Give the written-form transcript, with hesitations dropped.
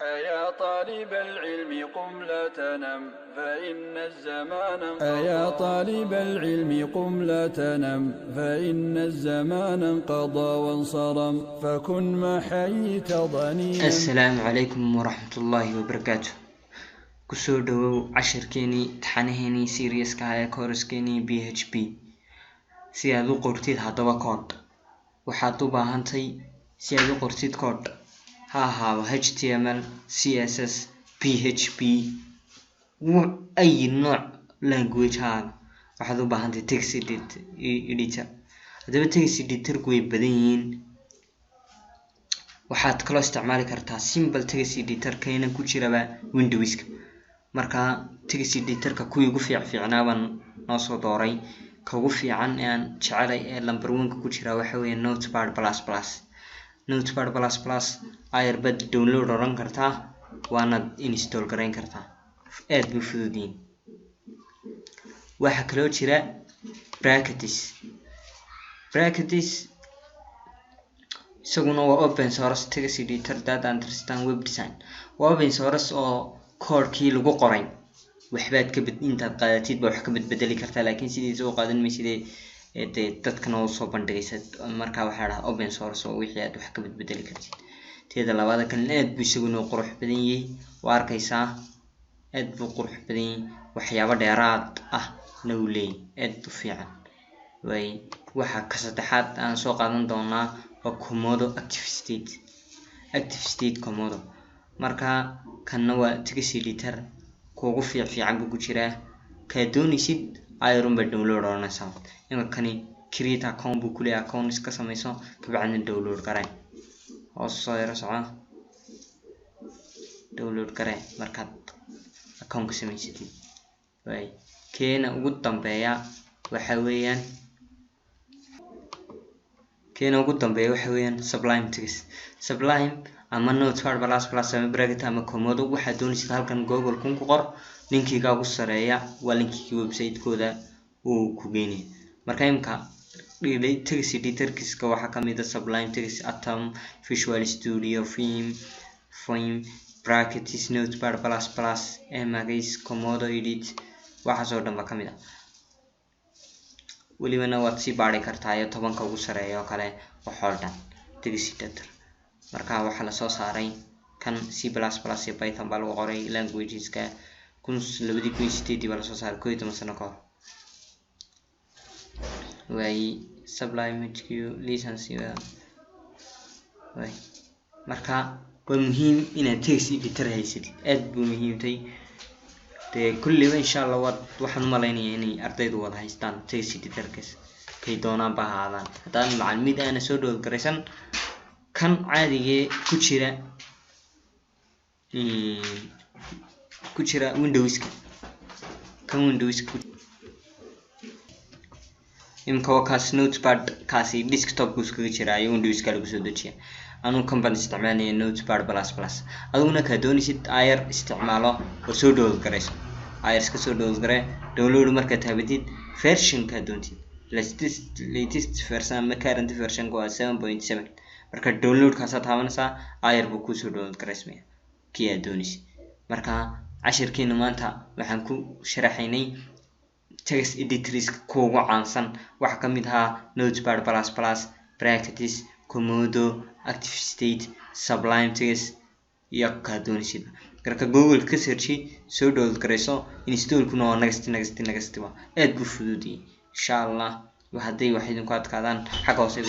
أيا طالب العلم قم لا تنم فإن الزمان أيا طالب العلم قم لا تنم فإن الزمان انقضى وانصرم فكن ما حييت ضنينا. السلام عليكم ورحمة الله وبركاته. كسودو عشر كيني تحنهني سيريس كهاي كورس كيني PHP سيادو قرتيد هادوا كود وحاتو باهانتي سيادو قرتيد كود ها HTML CSS PHP وأي نوع language هذا وحاتو باهانتي text editor هذا text editor كوي بدين waxaad kaloo isticmaali kartaa simple text editor kayna ku jiraba Windows marka text editor ka kuwi ugu fiicnaa baan noo soo dooray ka ugu fiican aan jecelay ee number 1 ku jira waxa weeye Notepad++. Airbud download oran kartaa waana install gareyn kartaa aad buu fududiin. waxa kaloo jira Bracketis isaguna waa open source text editor that understand web design. waa open source oo code-kii lagu qoray waxbaad ka intaad qaadatid ba wax ka bedeli kartaa laakiin sidiisa oo qaadan meeside dadkana oo soo bandhigaysa marka waxa la open source oo wixii aad wax ka bedeli kartid. teeda labaad kan aad buu isaguna qurux badan yahay waa arkaysaa aad buu qurux badan yahay waxyaabo dheeraad ah noo leeyahay aad u fiican. waxa ka saddexaad aan soo qaadan doonaa Komodo Active State Komodo marka kanna waa text editor kuugu fiican buu ku jiraa ka doonisid ayron ba download oranaysaa inta kani create account buu kule account iska samayso kabacdina download garay oo soo yara socda download garay markaad account ka samaysid. keena ugu dambeeya waxa weeyaan Sublime ama Notepad++ ama Bracket ama Komodo waxa doonaysid halkan Google ku qor linkiga ugu sareeya waa linkiga website-kooda oo ku geeyay marka imka dhigay text editor-kiska waxa kamid ah Sublime Text, Atom, Visual Studio, Film, Bracketis, Notepad++, Emacs, Komodo Edit waxa soo dhanba kamid ah. walibana waad si baari kartaa 10 ugu sareeyo kale waxoo dhan text editor marka waxa la soo saaray kan C++ iyo Python baa lagu qoray languageska 2018 baa la soo saaray 11 sano ka hor. Sublime HQ license marka waa muhiim inaad text editor haysid aad buu muhiim tahay kulli insha Allah waxaan maleynayaa inay ardaydu wada haystaan text editor-kaas kay doonaan baahadaan hadaan macallimiin aan soo dood garaysan kan caadiga ku jira Windows imka wakaas Notepad kaasi desktop ku iskaga jira iyo Windows ka lagu soo dejiyaa anu company isticmaalaya Notepad++. aduna ka doonisid ayar isticmaalo oo soo dood garayso iska soo download marka taabtid version ka doontid latest version ama current version waa 7.7 marka download ka taabanaysa ayar buu ku soo download gareysmaya kii doonaysid. marka cashirkeena maanta waxaan ku sharaxaynay text editors kuugu caansan waxa kamid ah Notepad++, Bracketis, Komodo, Active State, Sublime Text iyo ka doonaysid marka Google ka search soo download gareyso install kuna waa next aad buu fududiyay insha Allah waxay idin ku adkaadaan xaq hoose